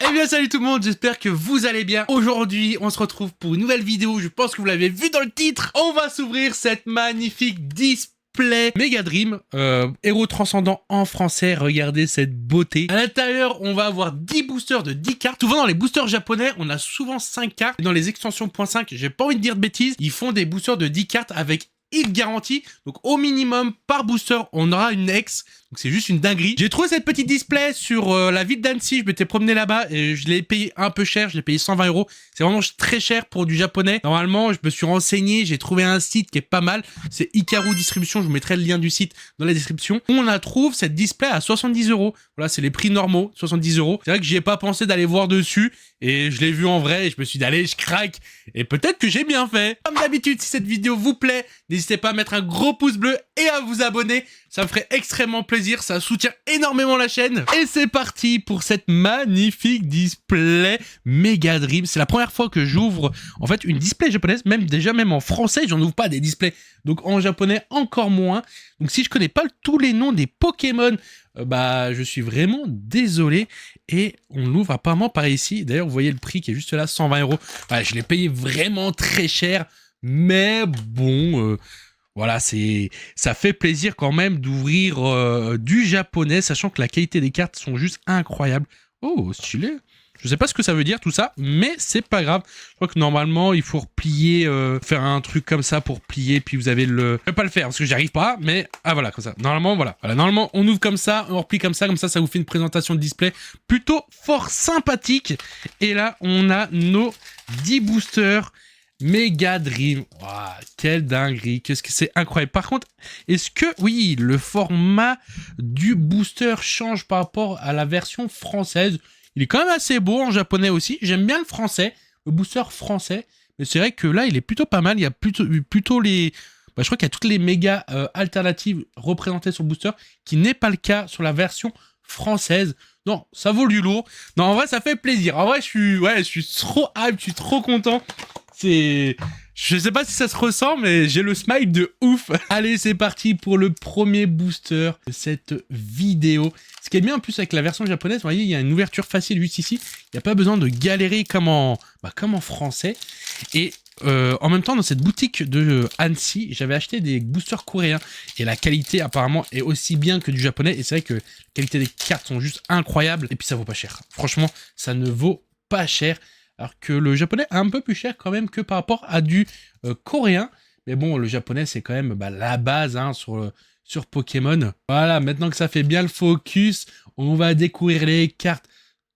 Eh bien salut tout le monde, j'espère que vous allez bien. Aujourd'hui on se retrouve pour une nouvelle vidéo, je pense que vous l'avez vu dans le titre. On va s'ouvrir cette magnifique display Mega Dream, héros transcendant en français, regardez cette beauté. À l'intérieur on va avoir 10 boosters de 10 cartes. Souvent dans les boosters japonais on a souvent 5 cartes. Dans les extensions .5, j'ai pas envie de dire de bêtises, ils font des boosters de 10 cartes avec hit garantie, donc au minimum par booster on aura une ex, donc c'est juste une dinguerie. J'ai trouvé cette petite display sur la ville d'Annecy, je m'étais promené là-bas et je l'ai payé un peu cher, je l'ai payé 120 €. C'est vraiment très cher pour du japonais. Normalement je me suis renseigné, j'ai trouvé un site qui est pas mal, c'est Hikaru Distribution, je vous mettrai le lien du site dans la description. On la trouve cette display à 70 €. Voilà, c'est les prix normaux, 70 €. C'est vrai que j'y ai pas pensé d'aller voir dessus et je l'ai vu en vrai et je me suis dit allez je craque et peut-être que j'ai bien fait. Comme d'habitude, si cette vidéo vous plaît, n'hésitez pas à mettre un gros pouce bleu et à vous abonner, ça me ferait extrêmement plaisir, ça soutient énormément la chaîne. Et c'est parti pour cette magnifique display Mega Dream. C'est la première fois que j'ouvre en fait une display japonaise, même en français, j'en ouvre pas des displays, donc en japonais encore moins. Donc si je connais pas tous les noms des Pokémon, je suis vraiment désolé. Et on l'ouvre apparemment par ici. D'ailleurs vous voyez le prix qui est juste là, 120 €. Voilà, je l'ai payé vraiment très cher, mais bon, voilà, ça fait plaisir quand même d'ouvrir du japonais, sachant que la qualité des cartes sont juste incroyables. Oh, stylé. Je sais pas ce que ça veut dire tout ça, mais c'est pas grave. Je crois que normalement il faut replier, faire un truc comme ça pour plier, puis vous avez le... Je vais pas le faire parce que j'y arrive pas, mais ah voilà, comme ça. Normalement, voilà. Normalement on ouvre comme ça, on replie comme ça ça vous fait une présentation de display plutôt fort sympathique. Et là on a nos 10 boosters Mega Dream. Wow, quelle dinguerie, qu'est-ce que c'est incroyable. Par contre, est-ce que, oui, le format du booster change par rapport à la version française? Il est quand même assez beau en japonais aussi. J'aime bien le français, le booster français. Mais c'est vrai que là, il est plutôt pas mal. Il y a plutôt les... je crois qu'il y a toutes les méga alternatives représentées sur le booster, qui n'est pas le cas sur la version française. Non, ça vaut du lourd. Non, en vrai, ça fait plaisir. En vrai, je suis trop hype, je suis trop content. Je sais pas si ça se ressent, mais j'ai le smile de ouf. Allez, c'est parti pour le premier booster de cette vidéo. Ce qui est bien en plus avec la version japonaise, vous voyez, il y a une ouverture facile juste ici. Il n'y a pas besoin de galérer comme en français. Et en même temps, dans cette boutique de Annecy, j'avais acheté des boosters coréens. Et la qualité, apparemment, est aussi bien que du japonais. Et c'est vrai que la qualité des cartes sont juste incroyables. Et puis, ça vaut pas cher. Franchement, ça ne vaut pas cher. Alors que le japonais est un peu plus cher quand même que par rapport à du coréen. Mais bon, le japonais, c'est quand même la base sur Pokémon. Voilà, maintenant que ça fait bien le focus, on va découvrir les cartes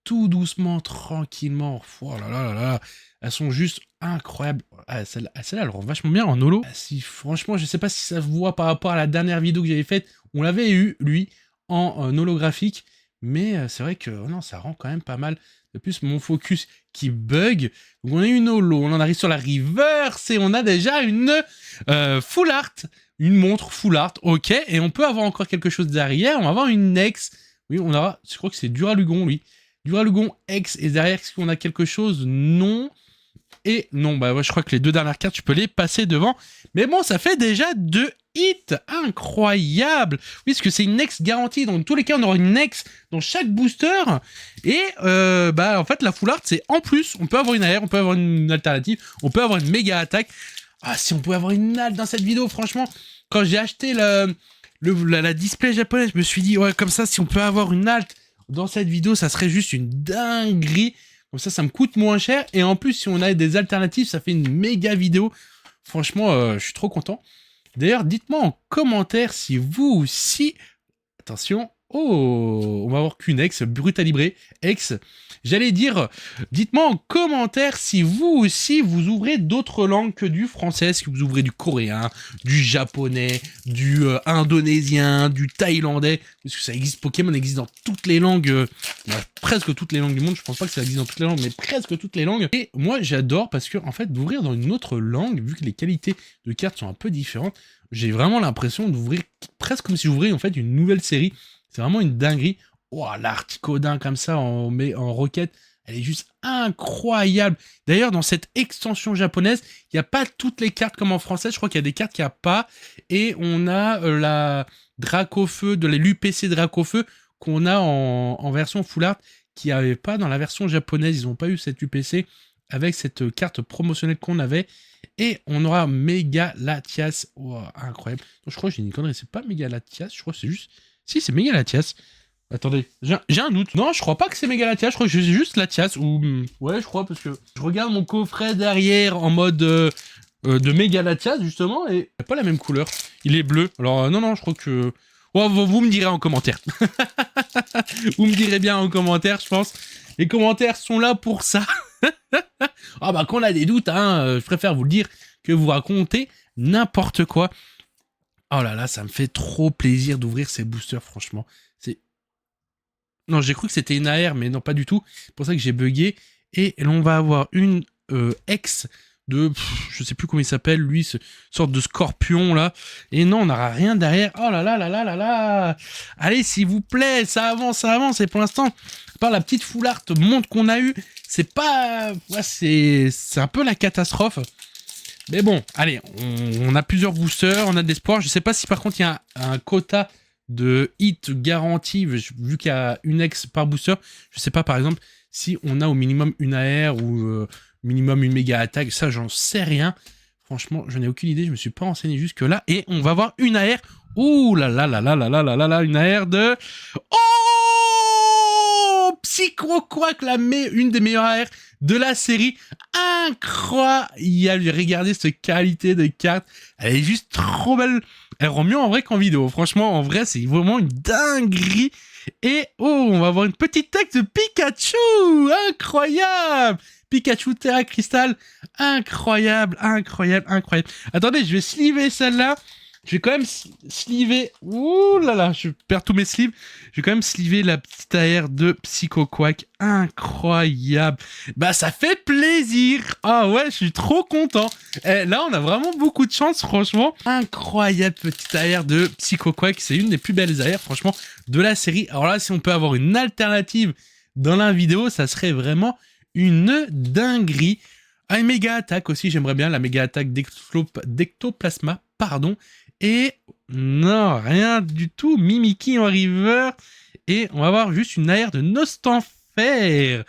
tout doucement, tranquillement. Oh là là là là. Elles sont juste incroyables. Ah, celle-là, elle rend vachement bien en holo. Si, franchement, je sais pas si ça se voit par rapport à la dernière vidéo que j'avais faite. On l'avait eu, lui, en holographique. Mais c'est vrai que non, ça rend quand même pas mal. De plus, mon focus qui bug. Donc, on a une holo, on en arrive sur la reverse et on a déjà une full art. Une montre full art, ok. Et on peut avoir encore quelque chose derrière. On va avoir une ex. Oui, on aura, je crois que c'est Duralugon, lui. Duralugon ex. Et derrière, est-ce qu'on a quelque chose? Non. Et non, je crois que les deux dernières cartes, tu peux les passer devant. Mais bon, ça fait déjà 2 hits. Incroyable. Oui, parce que c'est une ex garantie. Donc, dans tous les cas, on aura une ex dans chaque booster. Et, en fait, la full art, c'est en plus. On peut avoir une AR, on peut avoir une alternative, on peut avoir une méga attaque. Ah, si on pouvait avoir une alt dans cette vidéo, franchement, quand j'ai acheté la display japonaise, je me suis dit, ouais, comme ça, si on peut avoir une alt dans cette vidéo, ça serait juste une dinguerie. Comme ça me coûte moins cher. Et en plus, si on a des alternatives, ça fait une méga vidéo. Franchement, je suis trop content. D'ailleurs, dites-moi en commentaire si vous aussi... Attention. Oh, on va avoir qu'une ex, Brutalibré, ex. J'allais dire, dites-moi en commentaire si vous aussi, vous ouvrez d'autres langues que du français. Si vous ouvrez du coréen, du japonais, du indonésien, du thaïlandais. Parce que ça existe, Pokémon existe dans toutes les langues, presque toutes les langues du monde. Je pense pas que ça existe dans toutes les langues, mais presque toutes les langues. Et moi, j'adore parce que, en fait, d'ouvrir dans une autre langue, vu que les qualités de cartes sont un peu différentes, j'ai vraiment l'impression d'ouvrir presque comme si j'ouvrais, en fait, une nouvelle série. C'est vraiment une dinguerie. Oh, l'Articodin comme ça en roquette, elle est juste incroyable. D'ailleurs, dans cette extension japonaise, il n'y a pas toutes les cartes comme en français. Je crois qu'il y a des cartes qu'il n'y a pas. Et on a la Dracofeu, de l'UPC Dracofeu qu'on a en version full art, qu'il n'y avait pas dans la version japonaise. Ils n'ont pas eu cette UPC avec cette carte promotionnelle qu'on avait. Et on aura Mega Latias. Wow, incroyable. Donc, je crois que j'ai une connerie. C'est pas Mega Latias. Je crois que c'est juste... Si, c'est Mega Latias. Attendez, j'ai un doute. Non, je crois pas que c'est Mega Latias. Je crois que c'est juste Latias. Ou... Ouais, je crois parce que je regarde mon coffret derrière en mode de Mega Latias, justement. Et il n'a pas la même couleur. Il est bleu. Alors, non, je crois que... Oh, vous me direz en commentaire. Vous me direz bien en commentaire, je pense. Les commentaires sont là pour ça. Ah bah quand on a des doutes, hein, je préfère vous le dire que vous racontez n'importe quoi. Oh là là, ça me fait trop plaisir d'ouvrir ces boosters, franchement. Non, j'ai cru que c'était une AR, mais non, pas du tout. C'est pour ça que j'ai bugué. Et là, on va avoir une ex de... je sais plus comment il s'appelle, lui, ce sorte de scorpion, là. Et non, on n'aura rien derrière. Oh là là là là là là. Allez, s'il vous plaît, ça avance. Et pour l'instant, par la petite full art montre qu'on a eu, c'est pas... Ouais, c'est un peu la catastrophe. Mais bon, allez, on a plusieurs boosters, on a de l'espoir. Je sais pas si par contre, il y a un quota de hit garanti, vu qu'il y a une ex par booster. Je sais pas, par exemple, si on a au minimum une AR ou minimum une méga attaque. Ça, j'en sais rien. Franchement, je n'ai aucune idée. Je me suis pas renseigné jusque là. Et on va voir une AR. Ouh là là là là là là là là là, une AR de... Oh, Psycho Quack, une des meilleures AR de la série. Incroyable. Regardez cette qualité de carte. Elle est juste trop belle. Elle rend mieux en vrai qu'en vidéo. Franchement, en vrai, c'est vraiment une dinguerie. Et oh, on va avoir une petite texte de Pikachu. Incroyable. Pikachu Terra Crystal. Incroyable. Attendez, je vais sliver celle-là. Je vais quand même sliver... Ouh là là, je perds tous mes sleeves. Je vais quand même sliver la petite AR de Psycho Quack. Incroyable. Bah, ça fait plaisir. Ah ouais, je suis trop content. Et là, on a vraiment beaucoup de chance, franchement. Incroyable petite AR de Psycho Quack. C'est une des plus belles AR, franchement, de la série. Alors là, si on peut avoir une alternative dans la vidéo, ça serait vraiment une dinguerie. Ah, une méga attaque aussi, j'aimerais bien la méga attaque d'Ectoplasma, pardon. Et non, rien du tout. Mimikyu en river. Et on va avoir juste une AR de Nostanfer.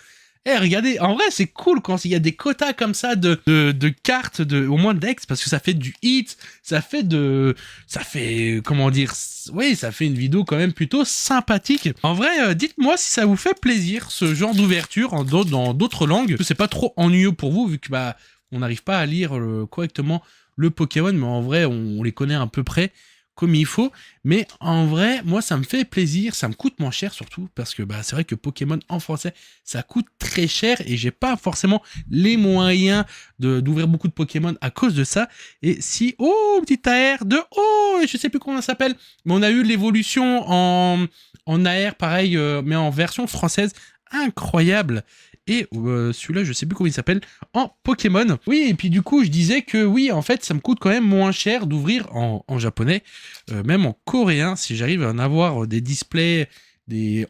Eh, regardez, en vrai, c'est cool quand il y a des quotas comme ça de cartes, au moins d'ex, parce que ça fait du hit, ça fait, comment dire, oui, ça fait une vidéo quand même plutôt sympathique. En vrai, dites-moi si ça vous fait plaisir, ce genre d'ouverture dans d'autres langues. C'est pas trop ennuyeux pour vous, vu que, bah, on n'arrive pas à lire correctement le Pokémon, mais en vrai, on les connaît à peu près comme il faut. Mais en vrai, moi, ça me fait plaisir. Ça me coûte moins cher, surtout, parce que bah, c'est vrai que Pokémon en français, ça coûte très cher et j'ai pas forcément les moyens d'ouvrir beaucoup de Pokémon à cause de ça. Et si, oh, petite AR de, oh, je sais plus comment ça s'appelle, mais on a eu l'évolution en AR, pareil, mais en version française, incroyable. Et celui-là, je sais plus comment il s'appelle, en Pokémon. Oui, et puis du coup, je disais que oui, en fait, ça me coûte quand même moins cher d'ouvrir en japonais, même en coréen, si j'arrive à en avoir des displays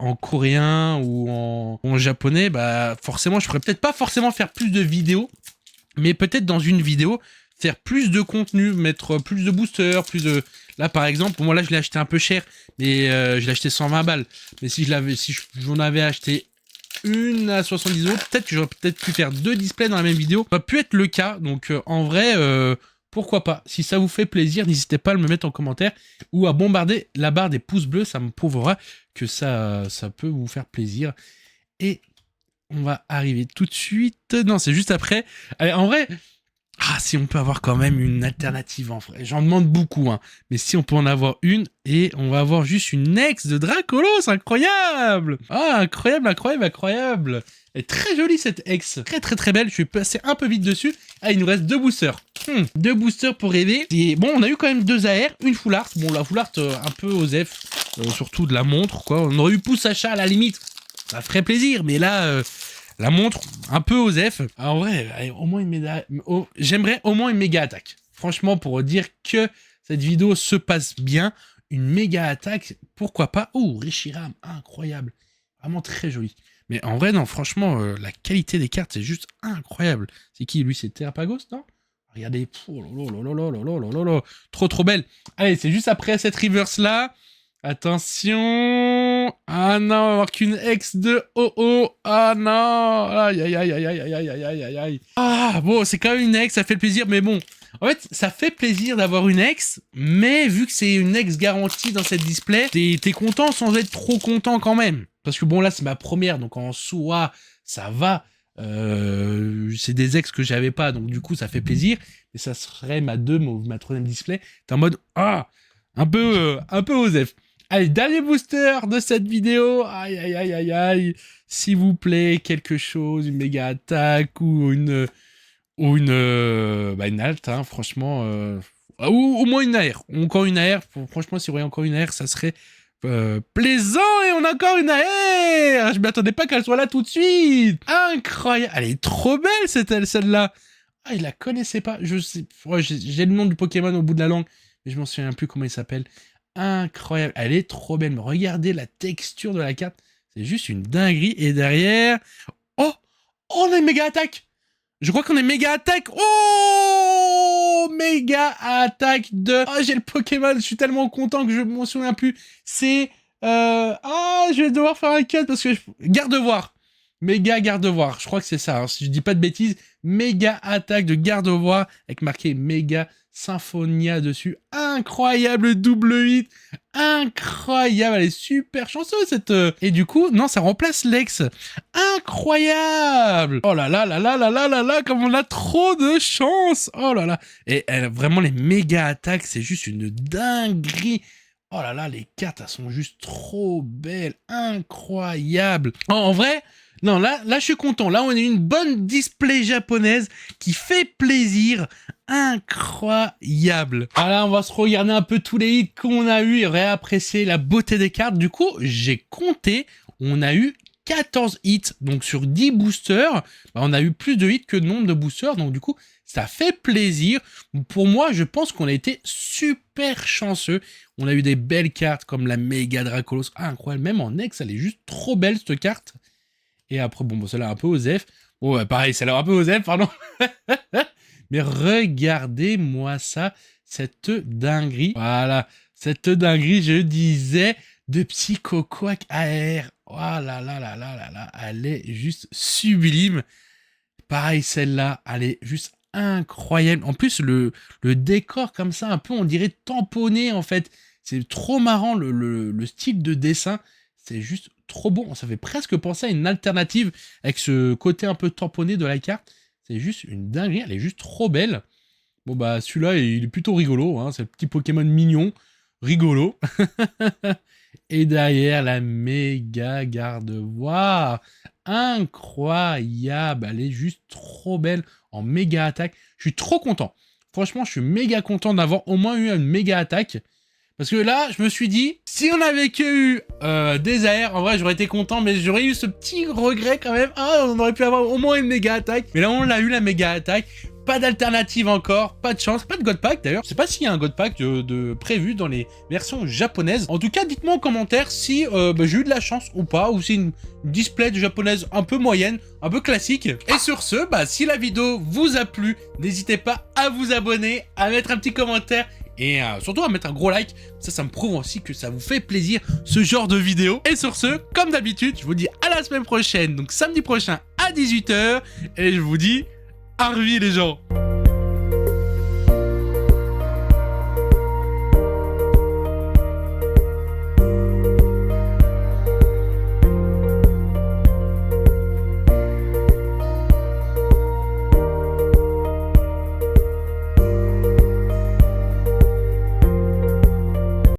en coréen ou en japonais, bah forcément, je pourrais peut-être pas forcément faire plus de vidéos, mais peut-être dans une vidéo, faire plus de contenu, mettre plus de boosters, plus de... Là, par exemple, moi, là, je l'ai acheté un peu cher, mais je l'ai acheté 120 balles. Mais si j'en avais acheté une à 70 €, peut-être que j'aurais pu faire 2 displays dans la même vidéo. Ça a pu être le cas, donc en vrai, pourquoi pas. Si ça vous fait plaisir, n'hésitez pas à me mettre en commentaire ou à bombarder la barre des pouces bleus, ça me prouvera que ça peut vous faire plaisir. Et on va arriver tout de suite. Non, c'est juste après. Allez, en vrai... Ah, si on peut avoir quand même une alternative en vrai. J'en demande beaucoup, hein. Mais si on peut en avoir une, et on va avoir juste une ex de Dracolos, incroyable! Ah, incroyable! Elle est très jolie cette ex. Très belle. Je suis passé un peu vite dessus. Ah, il nous reste 2 boosters. 2 boosters pour rêver. Et bon, on a eu quand même 2 AR, une full art. Bon, la full art, un peu osef. Surtout de la montre, quoi. On aurait eu pouce achat à la limite. Ça ferait plaisir, mais là... La montre, un peu osef. En vrai, allez, au moins j'aimerais au moins une méga attaque. Franchement, pour dire que cette vidéo se passe bien, une méga attaque, pourquoi pas. Oh, Reshiram, incroyable. Vraiment très joli. Mais en vrai, non, franchement, la qualité des cartes, c'est juste incroyable. C'est qui, lui? C'est Terrapagos, non? Regardez. Oh, trop belle. Allez, c'est juste après cette reverse-là. Attention. Ah non, on va avoir qu'une ex de oh. Ah non. Aïe, aïe, aïe, aïe, aïe, aïe, aïe, aïe, aïe, aïe. Ah, bon, c'est quand même une ex, ça fait plaisir, mais bon. En fait, ça fait plaisir d'avoir une ex, mais vu que c'est une ex garantie dans cette display, t'es content sans être trop content quand même. Parce que bon, là, c'est ma première, donc en soi, ça va. C'est des ex que j'avais pas, donc du coup, ça fait plaisir. Et ça serait ma troisième display. T'es en mode, ah, un peu osef. Allez, dernier booster de cette vidéo. Aïe, aïe, aïe, aïe, aïe. S'il vous plaît, quelque chose, une méga attaque ou une halte, hein, franchement. Ou au moins une AR. Encore une AR. Franchement, si on aurait encore une AR, ça serait plaisant. Et on a encore une AR. Je m'attendais pas qu'elle soit là tout de suite. Incroyable. Elle est trop belle, celle-là. Ah, il la connaissait pas. Je sais. Ouais, j'ai le nom du Pokémon au bout de la langue, mais je m'en souviens plus comment il s'appelle. Incroyable. Elle est trop belle. Mais regardez la texture de la carte. C'est juste une dinguerie. Et derrière... Oh, on a une méga attaque. Je crois qu'on est méga attaque. Oh, méga attaque de... Oh, j'ai le Pokémon. Je suis tellement content que je m'en souviens plus. C'est... je vais devoir faire un cut parce que... Gardevoir. Méga Gardevoir. Je crois que c'est ça. Hein. Si je dis pas de bêtises. Méga attaque de Gardevoir avec marqué méga Symphonia dessus. Incroyable double hit. Incroyable. Elle est super chanceuse cette... Et du coup, non, ça remplace l'ex. Incroyable. Oh là là là là là là là là, comme on a trop de chance. Oh là là. Et vraiment, les méga attaques, c'est juste une dinguerie. Oh là là, les cartes, elles sont juste trop belles. Incroyable. Oh, en vrai... Non, là, je suis content. Là, on a une bonne display japonaise qui fait plaisir. Incroyable. Voilà, on va se regarder un peu tous les hits qu'on a eu et réapprécier la beauté des cartes. Du coup, j'ai compté. On a eu 14 hits. Donc, sur 10 boosters, on a eu plus de hits que de nombre de boosters. Donc, du coup, ça fait plaisir. Pour moi, je pense qu'on a été super chanceux. On a eu des belles cartes comme la Méga Dracolos. Incroyable. Même en ex, elle est juste trop belle, cette carte. Et après, bon, celle-là un peu osef. Bon, ouais, pareil, celle-là un peu osef, pardon. Mais regardez-moi ça, cette dinguerie. Voilà, cette dinguerie, je disais, de Psychoquack AR. Oh là là là là là là, elle est juste sublime. Pareil, celle-là, elle est juste incroyable. En plus, le décor comme ça, un peu, on dirait tamponné, en fait. C'est trop marrant, le style de dessin. C'est juste trop bon. Ça fait presque penser à une alternative avec ce côté un peu tamponné de la carte. C'est juste une dinguerie. Elle est juste trop belle. Bon, bah, celui-là, il est plutôt rigolo. Hein. C'est le petit Pokémon mignon. Rigolo. Et derrière, la méga Gardevoir. Incroyable. Elle est juste trop belle en méga attaque. Je suis trop content. Franchement, je suis méga content d'avoir au moins eu une méga attaque. Parce que là, je me suis dit, si on avait eu des AR, en vrai, j'aurais été content, mais j'aurais eu ce petit regret quand même. Ah, on aurait pu avoir au moins une méga attaque. Mais là, on l'a eu, la méga attaque. Pas d'alternative encore, pas de chance, pas de God Pack d'ailleurs. Je sais pas s'il y a un God Pack de prévu dans les versions japonaises. En tout cas, dites-moi en commentaire si j'ai eu de la chance ou pas, ou si une display de japonaise un peu moyenne, un peu classique. Et sur ce, si la vidéo vous a plu, n'hésitez pas à vous abonner, à mettre un petit commentaire et surtout à mettre un gros like. Ça me prouve aussi que ça vous fait plaisir ce genre de vidéo. Et sur ce, comme d'habitude, je vous dis à la semaine prochaine, donc samedi prochain à 18 h. Et je vous dis... Arvi les gens.